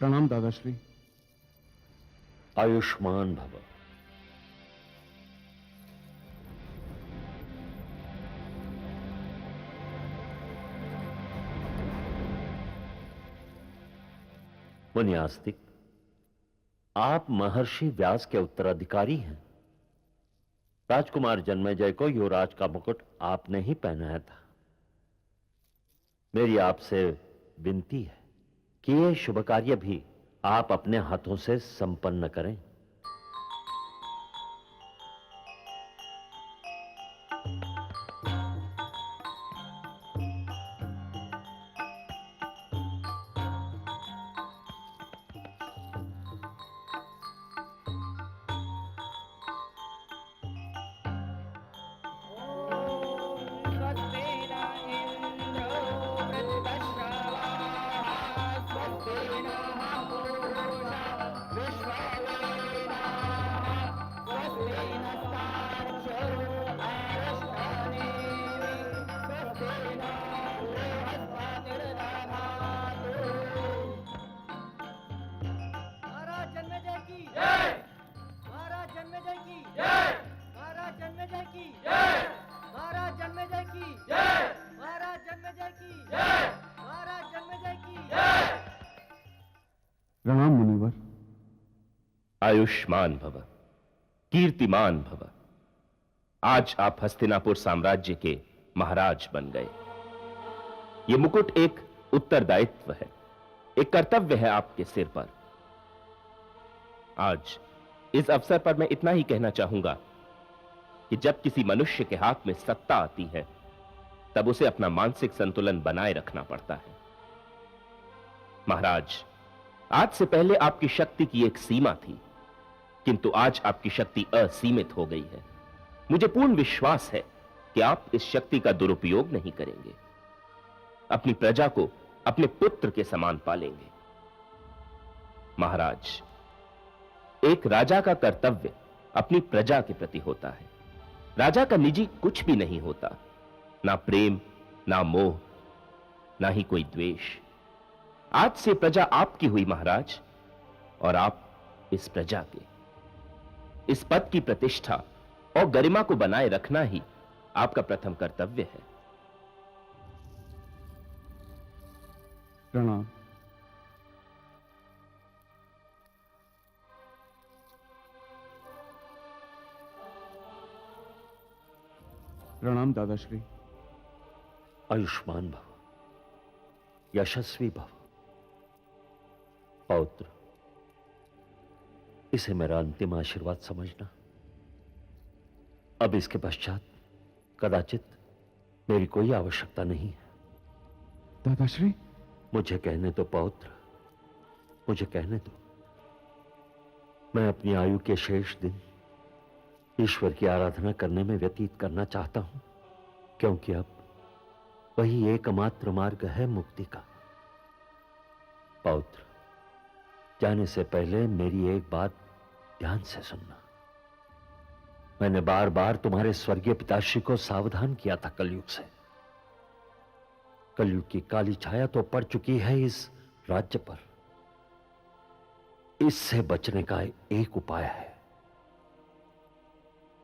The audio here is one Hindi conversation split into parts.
प्रणाम दादाश्री। आयुष्मान भव। मुनि आस्तिक, आप महर्षि व्यास के उत्तराधिकारी हैं। राजकुमार जन्मेजय को युवराज का मुकुट आपने ही पहनाया था। मेरी आपसे विनती है कि यह शुभ कार्य भी आप अपने हाथों से संपन्न करें। प्रणाम मुनिवर। आयुष्मान भव, कीर्तिमान भव। आज आप हस्तिनापुर साम्राज्य के महाराज बन गए। यह मुकुट एक उत्तरदायित्व है, एक कर्तव्य है आपके सिर पर। आज इस अवसर पर मैं इतना ही कहना चाहूंगा कि जब किसी मनुष्य के हाथ में सत्ता आती है, तब उसे अपना मानसिक संतुलन बनाए रखना पड़ता है। महाराज, आज से पहले आपकी शक्ति की एक सीमा थी, किंतु आज आपकी शक्ति असीमित हो गई है। मुझे पूर्ण विश्वास है कि आप इस शक्ति का दुरुपयोग नहीं करेंगे, अपनी प्रजा को अपने पुत्र के समान पालेंगे। महाराज, एक राजा का कर्तव्य अपनी प्रजा के प्रति होता है। राजा का निजी कुछ भी नहीं होता, ना प्रेम, ना मोह, ना ही कोई द्वेष। आज से प्रजा आपकी हुई महाराज, और आप इस प्रजा के। इस पद की प्रतिष्ठा और गरिमा को बनाए रखना ही आपका प्रथम कर्तव्य है। प्रणाम। प्रणाम दादाश्री। आयुष्मान भव, यशस्वी भव। पौत्र, इसे मेरा अंतिम आशीर्वाद समझना। अब इसके पश्चात कदाचित मेरी कोई आवश्यकता नहीं है। दादाश्री, मुझे कहने दो पौत्र, मुझे कहने दो। मैं अपनी आयु के शेष दिन ईश्वर की आराधना करने में व्यतीत करना चाहता हूं, क्योंकि अब वही एकमात्र मार्ग है मुक्ति का। पौत्र, जाने से पहले मेरी एक बात ध्यान से सुनना। मैंने बार बार तुम्हारे स्वर्गीय पिताश्री को सावधान किया था कलयुग से। कलयुग की काली छाया तो पड़ चुकी है इस राज्य पर। इससे बचने का एक उपाय है,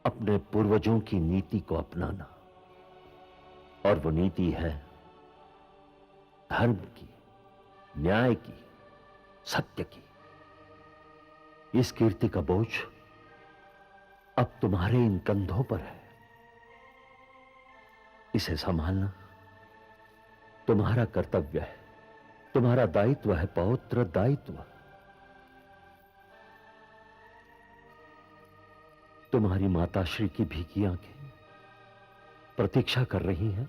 अपने पूर्वजों की नीति को अपनाना। और वो नीति है धर्म की, न्याय की, सत्य की। इस कीर्ति का बोझ अब तुम्हारे इन कंधों पर है। इसे संभालना तुम्हारा कर्तव्य है, तुम्हारा दायित्व है पौत्र, दायित्व। तुम्हारी माताश्री की भीगी आंखें प्रतीक्षा कर रही हैं।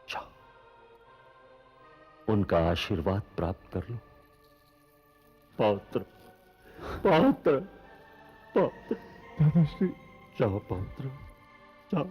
जाओ, उनका आशीर्वाद प्राप्त कर लो। पौत्र, पौत्र, पौत्र। दादाश्री, जाओ पौत्र, जाओ।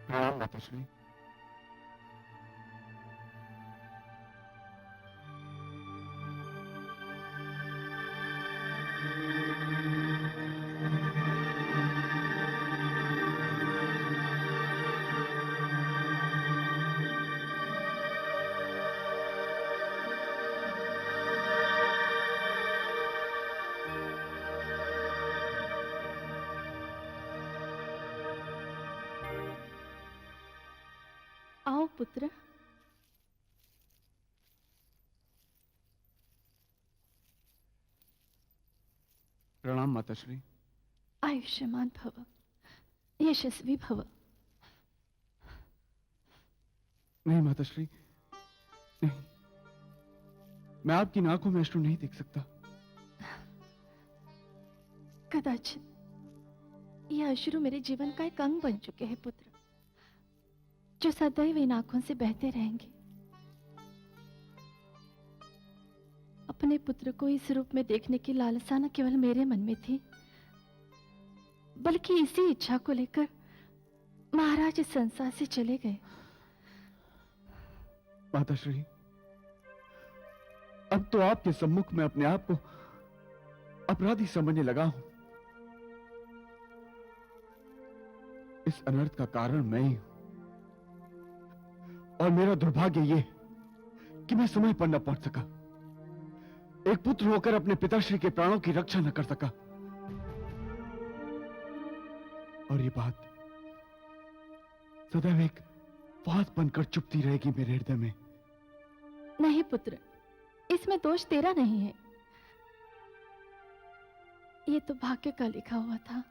प्रणाम माताश्री। आओ पुत्र। प्रणाम माताश्री। आयुष्मान भव, यशस्वी भव। नहीं माताश्री, नहीं, मैं आपकी आंखों में अश्रु नहीं देख सकता। कदाचित यह अश्रु मेरे जीवन का एक अंग बन चुके हैं पुत्र, जो सदैव इन आंखों से बहते रहेंगे। अपने पुत्र को इस रूप में देखने की लालसा न केवल मेरे मन में थी, बल्कि इसी इच्छा को लेकर महाराज इस संसार से चले गए। माताश्री, अब तो आपके सम्मुख में अपने आप को अपराधी समझने लगा हूं। इस अनर्थ का कारण मैं ही हूं, और मेरा दुर्भाग्य ये कि मैं समय पर न पहुंच सका। एक पुत्र होकर अपने पिताश्री के प्राणों की रक्षा न कर सका। और ये बात सदैव एक बात बनकर चुपती रहेगी मेरे हृदय में। नहीं पुत्र, इसमें दोष तेरा नहीं है। ये तो भाग्य का लिखा हुआ था,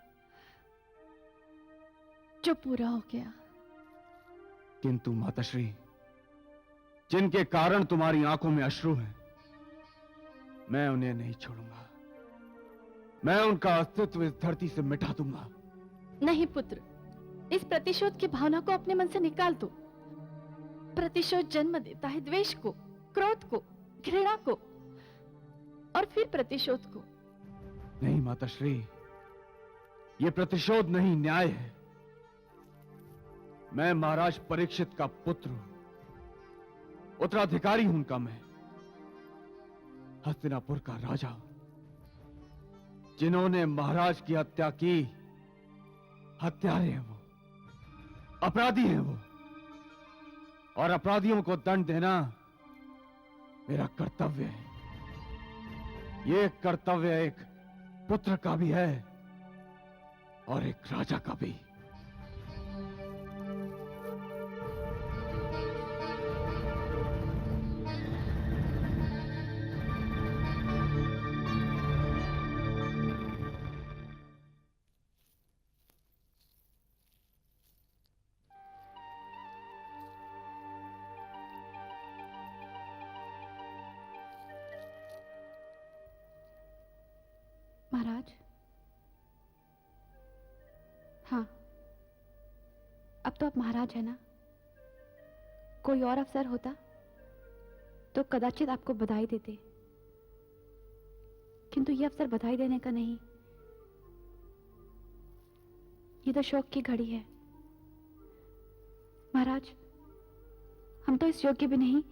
जो पूरा हो गया। किंतु माताश्री, जिनके कारण तुम्हारी आंखों में अश्रु हैं, मैं उन्हें नहीं छोड़ूंगा। मैं उनका अस्तित्व इस धरती से मिटा दूंगा। नहीं पुत्र, इस प्रतिशोध की भावना को अपने मन से निकाल दो। प्रतिशोध जन्म देता है द्वेष को, क्रोध को, घृणा को, और फिर प्रतिशोध को। नहीं माताश्री, ये प्रतिशोध नहीं, न्याय है। मैं महाराज परीक्षित का पुत्र हूं, उत्तराधिकारी हूं उनका। मैं हस्तिनापुर का राजा हूं। जिन्होंने महाराज की हत्या की, हत्यारे हैं वो, अपराधी हैं वो, और अपराधियों को दंड देना मेरा कर्तव्य है। ये कर्तव्य एक पुत्र का भी है और एक राजा का भी। महाराज, हाँ, अब तो आप महाराज है ना। कोई और अफसर होता तो कदाचित आपको बधाई देते, किंतु यह अफसर बधाई देने का नहीं। ये तो शोक की घड़ी है। महाराज, हम तो इस योग्य भी नहीं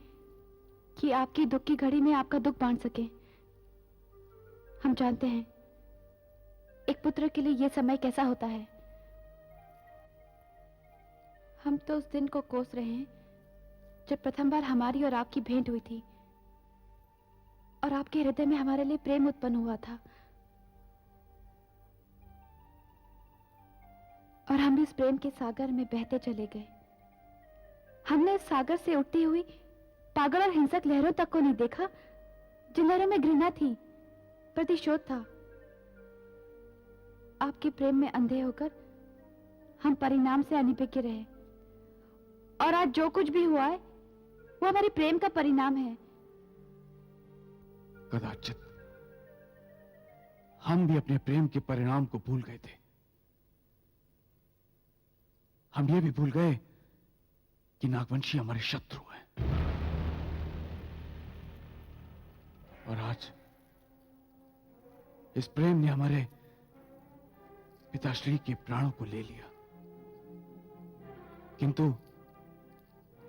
कि आपकी दुख की घड़ी में आपका दुख बांट सके। हम जानते हैं एक पुत्र के लिए यह समय कैसा होता है। हम तो उस दिन को कोस रहे हैं जब प्रथम बार हमारी और आपकी भेंट हुई थी, और आपके हृदय में हमारे लिए प्रेम उत्पन्न हुआ था, और हम इस प्रेम के सागर में बहते चले गए। हमने इस सागर से उठती हुई पागल और हिंसक लहरों तक को नहीं देखा, जिन लहरों में घृणा थी, प्रतिशोध था। आपके प्रेम में अंधे होकर हम परिणाम से अनिभिज्ञ रहे, और आज जो कुछ भी हुआ है वो हमारे प्रेम का परिणाम है। कदाचित हम भी अपने प्रेम के परिणाम को भूल गए थे। हम ये भी भूल गए कि नागवंशी हमारे शत्रु हैं, और आज इस प्रेम ने हमारे पिताश्री के प्राणों को ले लिया। किंतु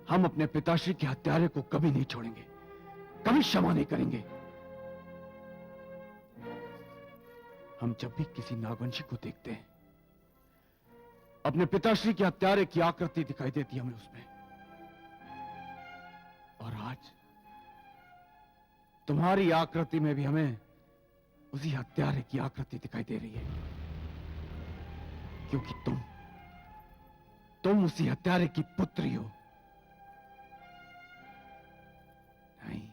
हम अपने पिताश्री के हत्यारे को कभी नहीं छोड़ेंगे, कभी क्षमा नहीं करेंगे। हम जब भी किसी नागवंशी को देखते हैं, अपने पिताश्री के हत्यारे की आकृति दिखाई देती है हमें उसमें। और आज तुम्हारी आकृति में भी हमें उसी हत्यारे की आकृति दिखाई दे रही है, क्योंकि तुम उसी हत्यारे की पुत्री हो। नहीं,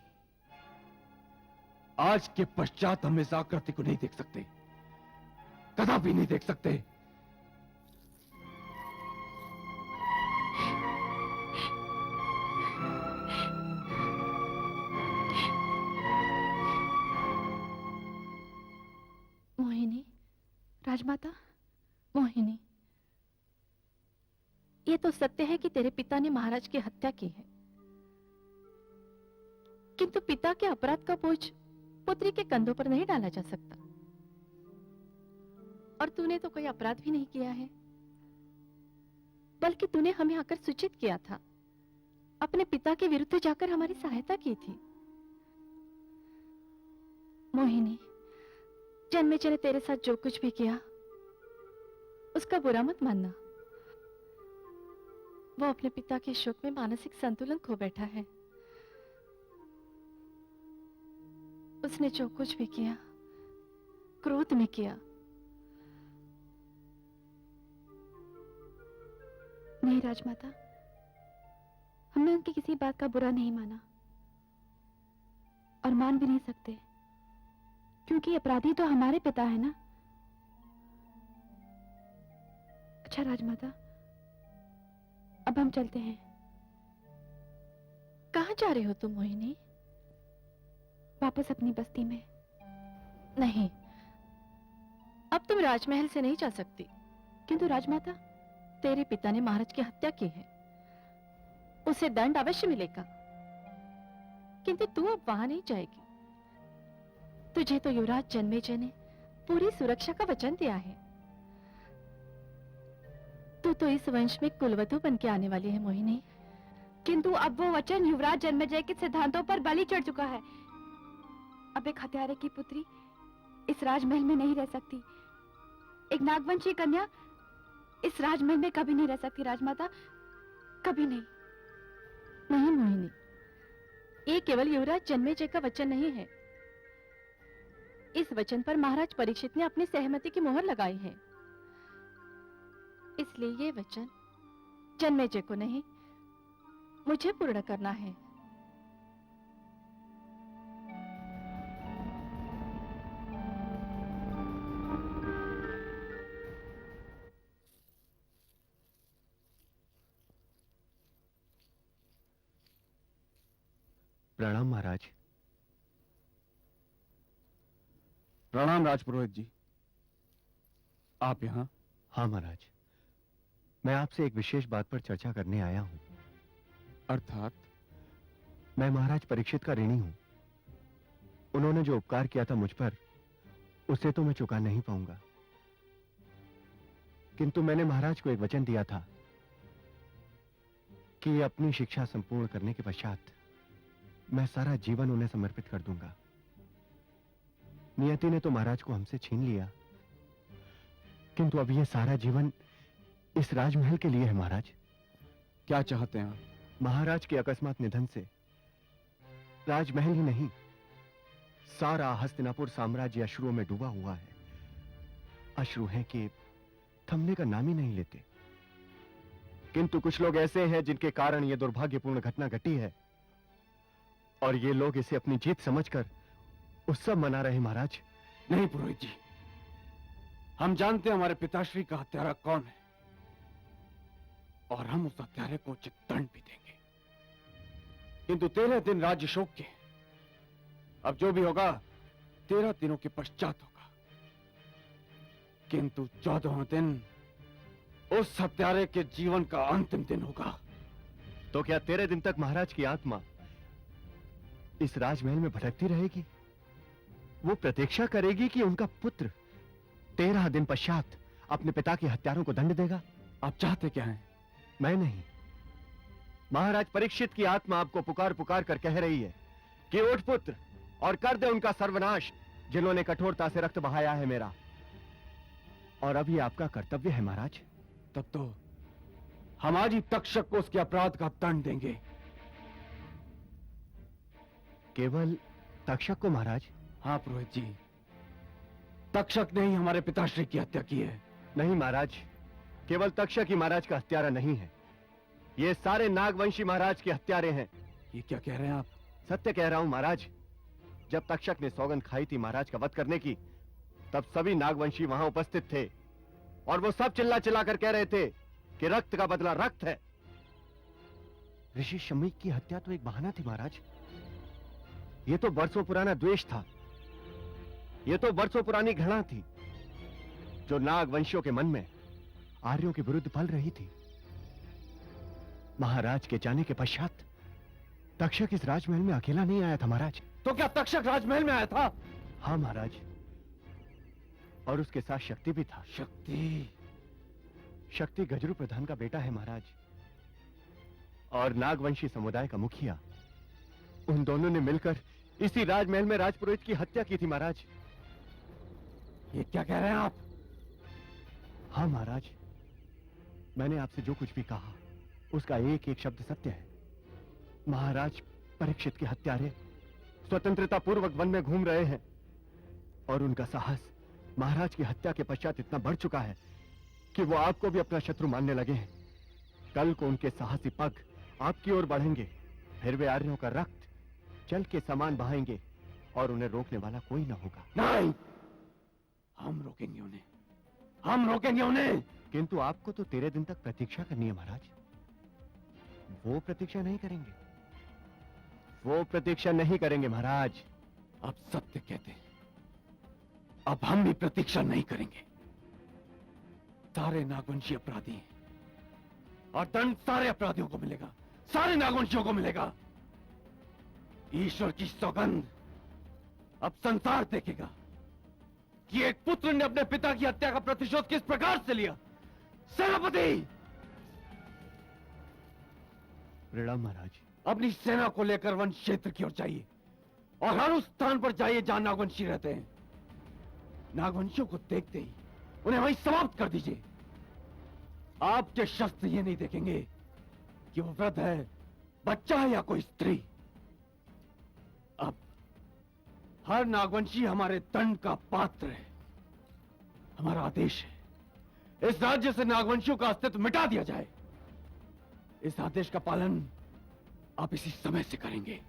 आज के पश्चात हम इस आकृति को नहीं देख सकते, कदापि नहीं देख सकते। मोहिनी, राजमाता, मोहिनी, ये तो सत्य है कि तेरे पिता ने महाराज की हत्या की है, किंतु पिता के अपराध का बोझ पुत्री के कंधों पर नहीं डाला जा सकता। और तूने तो कोई अपराध भी नहीं किया है, बल्कि तूने हमें आकर सूचित किया था, अपने पिता के विरुद्ध जाकर हमारी सहायता की थी। मोहिनी, जन्मेजय ने तेरे साथ जो कुछ भी किया उसका बुरा मत मानना। वो अपने पिता के शोक में मानसिक संतुलन खो बैठा है। उसने जो कुछ भी किया क्रोध में किया। नहीं राजमाता, हमने उनकी किसी बात का बुरा नहीं माना और मान भी नहीं सकते, क्योंकि अपराधी तो हमारे पिता है ना। अच्छा राजमाता, अब हम चलते हैं। कहाँ जा रहे हो तुम मोहिनी? वापस अपनी बस्ती में। नहीं, अब तुम राजमहल से नहीं जा सकती। किंतु राजमाता, तेरे पिता ने महाराज की हत्या की है, उसे दंड अवश्य मिलेगा, किंतु तू अब वहां नहीं जाएगी। तुझे तो युवराज जन्मेजय ने पूरी सुरक्षा का वचन दिया है। तू तो इस वंश में कुलवधु बन के आने वाली है मोहिनी। किंतु अब वो वचन युवराज जन्मेजय के सिद्धांतों पर बलि चढ़ चुका है। अब एक हत्यारे की पुत्री इस राजमहल में नहीं रह सकती। एक नागवंशी कन्या इस राजमहल में कभी नहीं रह सकती राजमाता, कभी नहीं। नहीं मोहिनी, ये केवल युवराज जन्मेजय का वचन नहीं है। इस वचन पर महाराज परीक्षित ने अपनी सहमति की मोहर लगाई है। इसलिए ये वचन जन्मेजय को नहीं, मुझे पूर्ण करना है। प्रणाम महाराज। प्रणाम राजपुरोहित जी। आप यहाँ? हाँ महाराज, मैं आपसे एक विशेष बात पर चर्चा करने आया हूं। अर्थात? मैं महाराज परीक्षित का ऋणी हूं। उन्होंने जो उपकार किया था मुझ पर, उसे तो मैं चुका नहीं पाऊंगा, किंतु मैंने महाराज को एक वचन दिया था कि अपनी शिक्षा संपूर्ण करने के पश्चात मैं सारा जीवन उन्हें समर्पित कर दूंगा। नियति ने तो महाराज को हमसे छीन लिया, किंतु अब यह सारा जीवन इस राजमहल के लिए है। महाराज, क्या चाहते हैं आप? महाराज के अकस्मात निधन से राजमहल ही नहीं, सारा हस्तिनापुर साम्राज्य अश्रुओं में डूबा हुआ है। अश्रु हैं कि थमने का नाम ही नहीं लेते। किंतु कुछ लोग ऐसे हैं जिनके कारण यह दुर्भाग्यपूर्ण घटना घटी है, और ये लोग इसे अपनी जीत समझकर उत्सव मना रहे। महाराज, नहीं पुरोहित जी, हम जानते हैं हमारे पिताश्री का हत्यारा कौन है, और हम उस हत्यारे को उचित दंड भी देंगे। किंतु 13 दिन राज्य शोक के, अब जो भी होगा 13 दिनों के पश्चात होगा। किंतु 14वां दिन उस हत्यारे के जीवन का अंतिम दिन होगा। तो क्या 13 दिन तक महाराज की आत्मा इस राजमहल में भटकती रहेगी? वो प्रतीक्षा करेगी कि उनका पुत्र 13 दिन पश्चात अपने पिता के हत्यारों को दंड देगा? आप चाहते क्या हैं? मैं नहीं, महाराज परीक्षित की आत्मा आपको पुकार पुकार कर कह रही है कि उठ पुत्र और कर दे उनका सर्वनाश, जिन्होंने कठोरता से रक्त बहाया है मेरा। और अब ये आपका कर्तव्य है महाराज। तब तो हम आज ही तक्षक को उसके अपराध का दंड देंगे। केवल तक्षक को महाराज? हाँ पुरोहित जी, तक्षक ने ही हमारे पिताश्री की हत्या की है। नहीं महाराज, केवल तक्षक ही महाराज का हत्यारा नहीं है, ये सारे नागवंशी महाराज के हत्यारे हैं। ये क्या कह रहे हैं आप? सत्य कह रहा हूं महाराज। जब तक्षक ने सौगंध खाई थी महाराज का वध करने की, तब सभी नागवंशी वहां उपस्थित थे और वो सब चिल्ला चिल्ला कर कह रहे थे कि रक्त का बदला रक्त है। ऋषि शमी की हत्या तो एक बहाना थी महाराज। ये तो वर्षों पुराना द्वेष था, ये तो वर्षों पुरानी घृणा थी जो नागवंशियों के मन में आर्यों के विरुद्ध पल रही थी। महाराज के जाने के पश्चात तक्षक इस राजमहल में अकेला नहीं आया था महाराज। तो क्या तक्षक राजमहल में आया था? हाँ महाराज, और उसके साथ शक्ति भी था। शक्ति? शक्ति गजरू प्रधान का बेटा है महाराज, और नागवंशी समुदाय का मुखिया। उन दोनों ने मिलकर इसी राजमहल में राजपुरोहित की हत्या की थी महाराज। ये क्या कह रहे हैं आप? हाँ महाराज, मैंने आपसे जो कुछ भी कहा उसका एक एक शब्द सत्य है। महाराज परीक्षित के हत्यारे स्वतंत्रता पूर्वक वन में घूम रहे हैं और उनका साहस महाराज की हत्या के पश्चात इतना बढ़ चुका है कि वो आपको भी अपना शत्रु मानने लगे हैं। कल को उनके साहसी पग आपकी ओर बढ़ेंगे, फिर वे आर्यों का रक्त जल के समान बहाएंगे और उन्हें रोकने वाला कोई ना होगा। नहीं, हम रोकेंगे उन्हें, हम रोकेंगे उन्हें। किंतु आपको तो 13 दिन तक प्रतीक्षा करनी है महाराज। वो प्रतीक्षा नहीं करेंगे, वो प्रतीक्षा नहीं करेंगे महाराज। आप सत्य कहते हैं, अब हम भी प्रतीक्षा नहीं करेंगे। सारे नागवंशी अपराधी हैं और दंड सारे अपराधियों को मिलेगा, सारे नागवंशियों को मिलेगा। ईश्वर की सौगंध, अब संसार देखेगा कि एक पुत्र ने अपने पिता की हत्या का प्रतिशोध किस प्रकार से लिया। सेनापति, प्रणाम महाराज। अपनी सेना को लेकर वन क्षेत्र की ओर जाइए और हर उस स्थान पर जाइए जहां नागवंशी रहते हैं। नागवंशियों को देखते ही उन्हें वहीं समाप्त कर दीजिए। आपके शस्त्र ये नहीं देखेंगे कि वो वृद्ध है, बच्चा है या कोई स्त्री। अब हर नागवंशी हमारे दंड का पात्र है। हमारा आदेश है इस राज्य से नागवंशियों का अस्तित्व मिटा दिया जाए। इस आदेश का पालन आप इसी समय से करेंगे।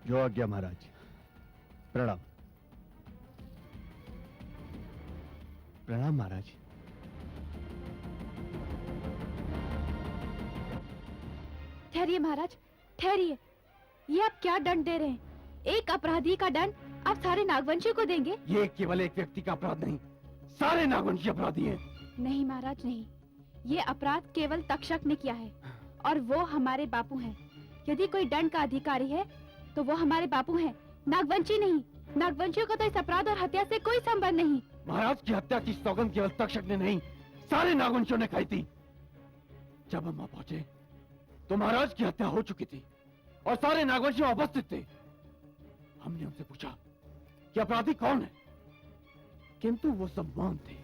जो आज्ञा महाराज। प्रणाम। प्रणाम महाराज। ठहरिए महाराज, ठहरिए। ये आप क्या दंड दे रहे हैं? एक अपराधी का दंड आप सारे नागवंशियों को देंगे? ये केवल एक व्यक्ति का अपराध नहीं, सारे नागवंशी अपराधी हैं। नहीं महाराज नहीं, ये अपराध केवल तक्षक ने किया है और वो हमारे बापू हैं। यदि कोई दंड का अधिकारी है तो वो हमारे बापू हैं, नागवंशी नहीं। नागवंशियों का तो इस अपराध और हत्या से कोई संबंध नहीं। महाराज की हत्या की सौगंध केवल तक्षक ने नहीं, सारे नागवंशियों ने खाई थी। जब हम वहां पहुंचे तो महाराज की हत्या हो चुकी थी और सारे नागवंशी वहां उपस्थित थे। हमने उनसे पूछा कि अपराधी कौन है, किंतु वो सब मौन थे।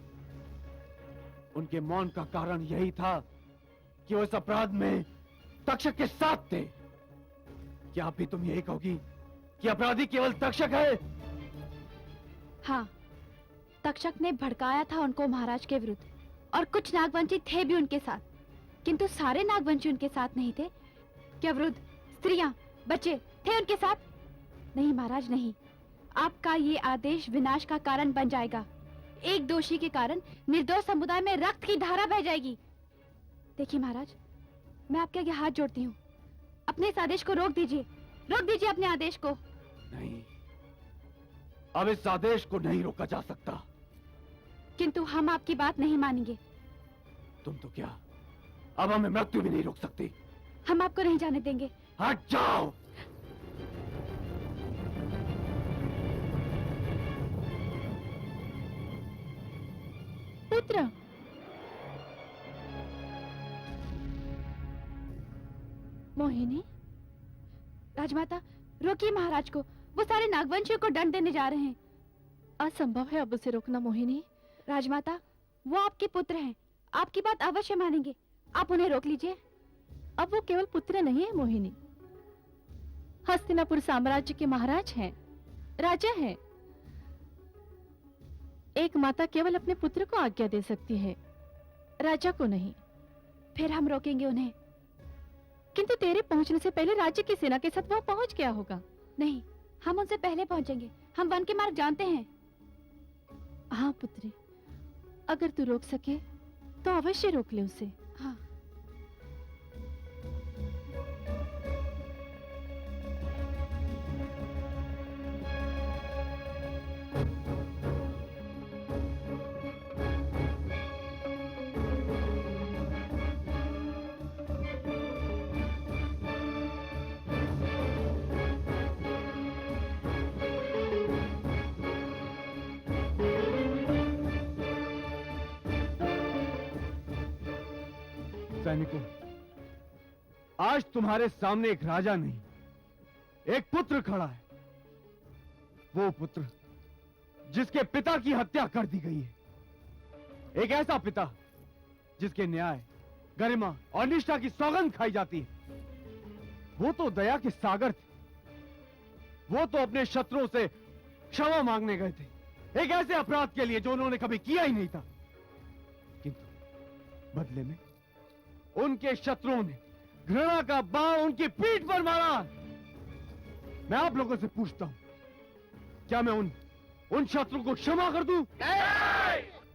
उनके मौन का कारण यही था कि वो इस अपराध में तक्षक के साथ थे। क्या अभी तुम यही कहोगी कि अपराधी केवल तक्षक है? हाँ, तक्षक ने भड़काया था उनको महाराज के विरुद्ध और कुछ नागवंशी थे भी उनके साथ, किंतु सारे नागवंशी उनके साथ नहीं थे। क्या वृद्ध, स्त्रियां, बच्चे थे उनके साथ? नहीं महाराज नहीं। आपका ये आदेश विनाश का कारण बन जाएगा। एक दोषी के कारण निर्दोष समुदाय में रक्त की धारा बह जाएगी। देखिए महाराज, मैं आपके आगे हाथ जोड़ती हूँ, अपने इस आदेश को रोक दीजिए, रोक दीजिए अपने आदेश को। नहीं, अब इस आदेश को नहीं रोका जा सकता। किंतु हम आपकी बात नहीं मानेंगे। तुम तो क्या अब हमें मृत्यु भी नहीं रोक सकती। हम आपको नहीं जाने देंगे। हट जाओ। पुत्र, मोहिनी, राजमाता, रोकिए महाराज को, वो सारे नागवंशियों को दंड देने जा रहे हैं। असंभव है अब उसे रोकना मोहिनी। राजमाता, वो आपके पुत्र हैं, आपकी बात अवश्य मानेंगे, आप उन्हें रोक लीजिए। अब वो केवल पुत्र नहीं है मोहिनी, हस्तिनापुर साम्राज्य के महाराज हैं, राजा हैं। एक माता केवल अपने पुत्र को आज्ञा दे सकती है, राजा को नहीं। फिर हम रोकेंगे उन्हें। किंतु तेरे पहुंचने से पहले राज्य की सेना के साथ वह पहुंच गया होगा। नहीं, हम उनसे पहले पहुंचेंगे, हम वन के मार्ग जानते हैं। हाँ पुत्री, अगर तू रोक सके तो अवश्य रोक ले उसे। हाँ। सैनिकों, आज तुम्हारे सामने एक राजा नहीं, एक पुत्र खड़ा है। वो पुत्र जिसके पिता की हत्या कर दी गई है। एक ऐसा पिता जिसके न्याय, गरिमा और निष्ठा की सौगंध खाई जाती है। वो तो दया के सागर थे। वो तो अपने शत्रुओं से क्षमा मांगने गए थे, एक ऐसे अपराध के लिए जो उन्होंने कभी किया ही नहीं था। किंतु बदले में उनके शत्रुओं ने घृणा का बाण उनकी पीठ पर मारा। मैं आप लोगों से पूछता हूं, क्या मैं उन शत्रु को क्षमा कर दूं?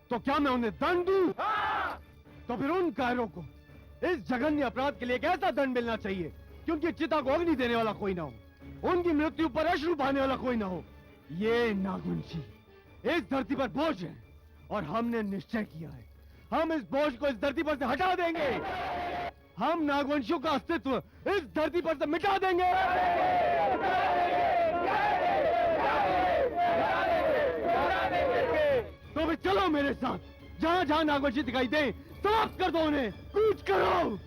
तो क्या मैं उन्हें दंड दूं? तो फिर उन कायरों को इस जघन्य अपराध के लिए एक ऐसा दंड मिलना चाहिए कि उनकी चिता को अग्नि देने वाला कोई ना हो, उनकी मृत्यु पर अश्रु बहाने वाला कोई ना हो। ये नागवंशी इस धरती पर बोझ है और हमने निश्चय किया है, हम इस बोझ को इस धरती पर से हटा देंगे। हम नागवंशियों का अस्तित्व इस धरती पर से मिटा देंगे। तो फिर चलो मेरे साथ, जहां जहां नागवंशी दिखाई दे समाप्त कर दो उन्हें, कूच करो।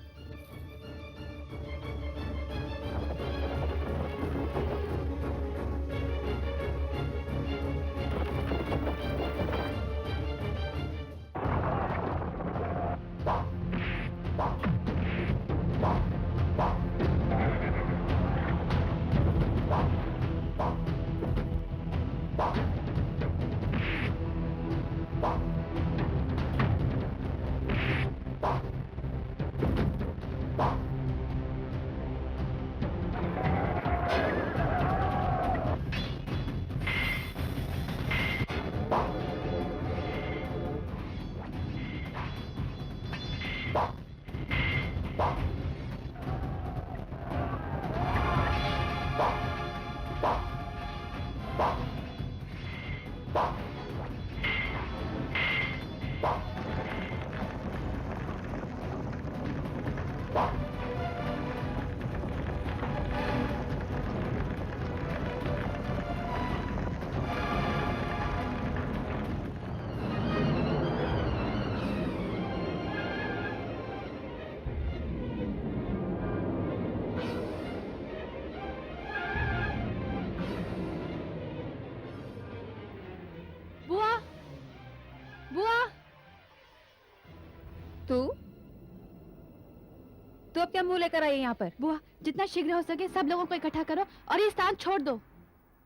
तो अब क्या मुंह लेकर आई यहाँ पर? बुआ, जितना शीघ्र हो सके सब लोगों को इकट्ठा करो और ये स्थान छोड़ दो।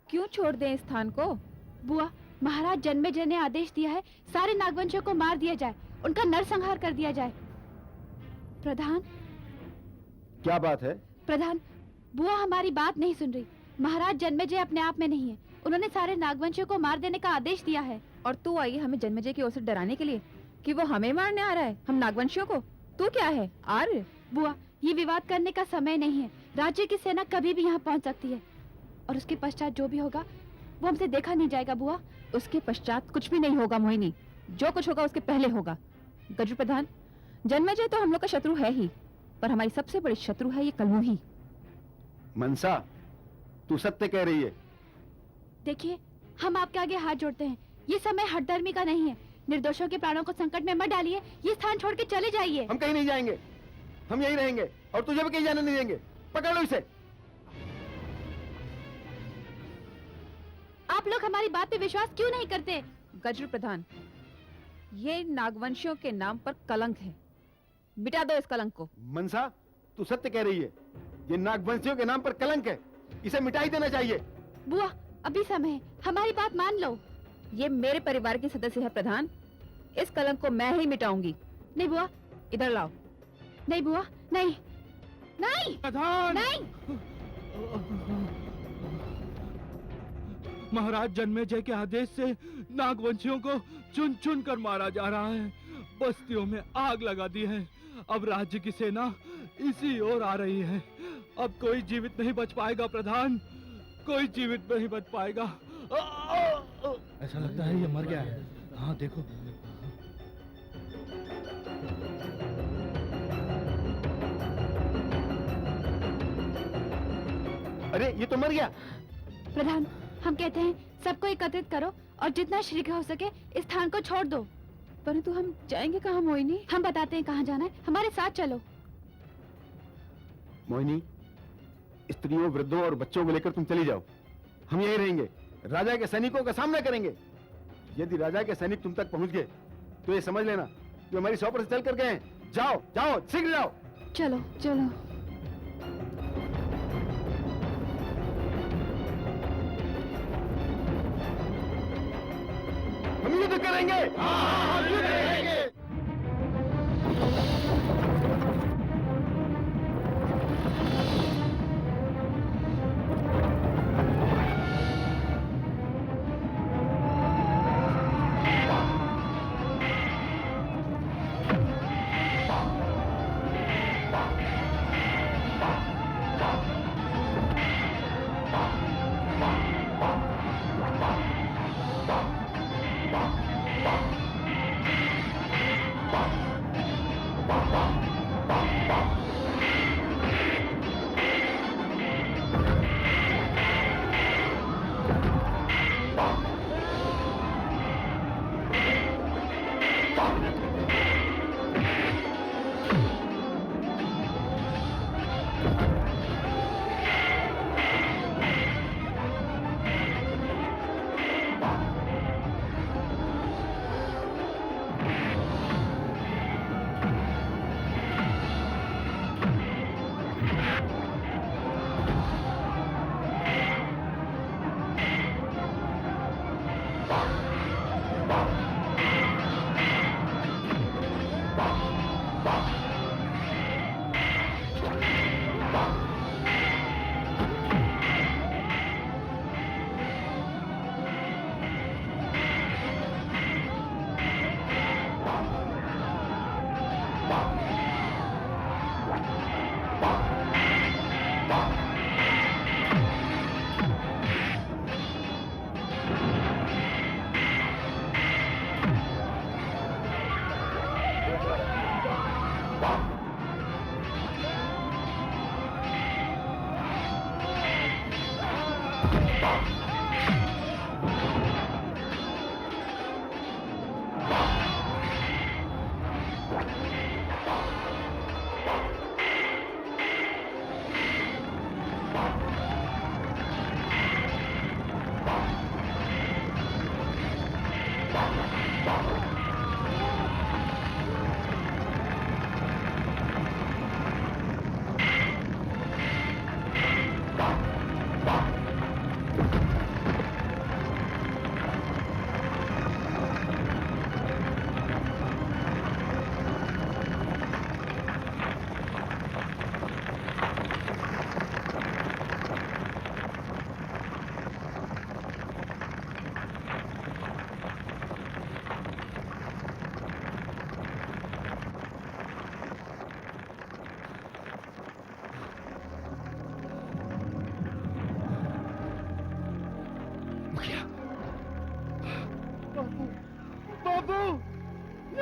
क्यों छोड़ दें इस स्थान को? बुआ, महाराज जन्मेजय ने आदेश दिया है सारे नागवंशियों को मार दिया जाए, उनका नरसंहार कर दिया जाए। प्रधान। क्या बात है? प्रधान, बुआ हमारी बात नहीं सुन रही। महाराज जन्मेजय अपने आप में नहीं है, उन्होंने सारे नागवंशियों को मार देने का आदेश दिया है। और तू आई हमें जन्मेजय की ओर से डराने के लिए कि वो हमें मारने आ रहा है, हम नागवंशियों को? तू क्या है आर्य? बुआ, ये विवाद करने का समय नहीं है। राज्य की सेना कभी भी यहाँ पहुँच सकती है और उसके पश्चात जो भी होगा वो हमसे देखा नहीं जाएगा। बुआ, उसके पश्चात कुछ भी नहीं होगा मोहिनी, जो कुछ होगा उसके पहले होगा। गजु प्रधान, जन्मेजय तो हम लोग का शत्रु है ही, पर हमारी सबसे बड़ी शत्रु है ये कलमुही। मनसा, तू सत्य कह रही है। देखिए, हम आपके आगे हाथ जोड़ते हैं, ये समय हठधर्मी का नहीं है। निर्दोषों के प्राणों को संकट में मत डालिए, ये स्थान छोड़ के चले जाइए। हम कहीं नहीं जाएंगे, हम यहीं रहेंगे और तुझे भी कहीं जाने नहीं देंगे। पकड़ लो इसे। आप लोग हमारी बात पे विश्वास क्यों नहीं करते? गजर प्रधान, ये नागवंशियों के नाम पर कलंक है, मिटा दो इस कलंक को। मनसा, तू सत्य कह रही है, ये नागवंशियों के नाम पर कलंक है, इसे मिटा ही देना चाहिए। बुआ, अभी समय है, हमारी बात मान लो। ये मेरे परिवार के सदस्य है प्रधान, इस कलंक को मैं ही मिटाऊंगी। नहीं बुआ, इधर लाओ। नहीं बुआ, नहीं, नहीं, प्रधान! नहीं। महाराज जन्मेजय के आदेश से नागवंशियों को चुन चुन कर मारा जा रहा है, बस्तियों में आग लगा दी है। अब राज्य की सेना इसी ओर आ रही है। अब कोई जीवित नहीं बच पाएगा प्रधान, कोई जीवित नहीं बच पाएगा। ऐसा लगता है ये मर गया है। हाँ देखो। अरे ये तो मर गया। प्रधान, हम कहते हैं सबको एकत्रित करो और जितना शीघ्र हो सके इस स्थान को छोड़ दो। परंतु हम जाएंगे कहाँ मोहिनी? हम बताते हैं कहाँ जाना है, हमारे साथ चलो। मोहिनी, स्त्रियों, वृद्धों और बच्चों को लेकर तुम चली जाओ, हम यहीं रहेंगे, राजा के सैनिकों का सामना करेंगे। यदि राजा के सैनिक तुम तक पहुंच गए तो ये समझ लेना कि हमारी सौपर से चल कर गए हैं। जाओ जाओ, शीघ्र जाओ। चलो चलो। हम युद्ध करेंगे। हम युद्ध करेंगे।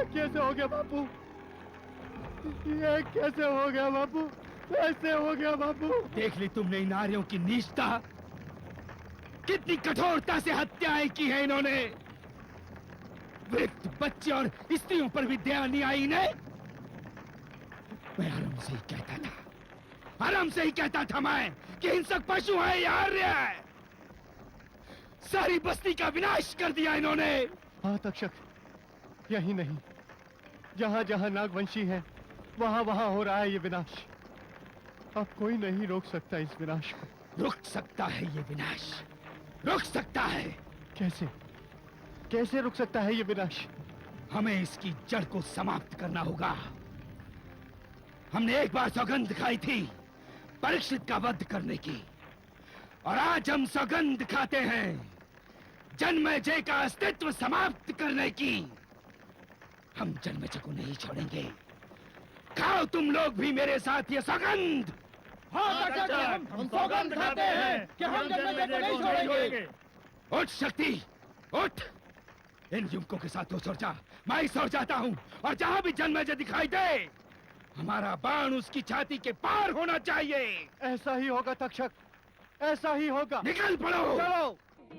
कैसे हो गया बापू? ये कैसे हो गया बापू? कैसे हो गया बापू? देख ली तुमने इन नारियों की नीचता, कितनी कठोरता से हत्याएं की है इन्होंने। वृद्ध, बच्चे और स्त्रियों पर भी दया नहीं आई इन्हें। मैं आरंभ से ही कहता था आराम से ही कहता था मैं कि हिंसक पशु है या आर्य है। सारी बस्ती का विनाश कर दिया इन्होंने। हाँ तक्षक, यही नहीं, जहां जहां नागवंशी है वहां वहां हो रहा है ये विनाश। अब कोई नहीं रोक सकता इस विनाश को। रुक सकता है ये विनाश, रुक सकता है। कैसे कैसे रुक सकता है ये विनाश? हमें इसकी जड़ को समाप्त करना होगा। हमने एक बार सौगंध खाई थी परीक्षित का वध करने की, और आज हम सौगंध खाते हैं जन्मेजय का अस्तित्व समाप्त करने की। हम जन्मेजय को नहीं छोड़ेंगे। खाओ तुम लोग भी मेरे साथ ये सौगंध। हम सौगंध खाते हैं कि हम जन्मेजय को नहीं छोड़ेंगे। उठ शक्ति, उठ। इन युवकों के साथ तो सो जा, मैं ही सो जाता हूँ। और जहां भी जन्मेजय दिखाई दे, हमारा बाण उसकी छाती के पार होना चाहिए। ऐसा ही होगा तक्षक, ऐसा ही होगा। निकल पड़ो। चलो।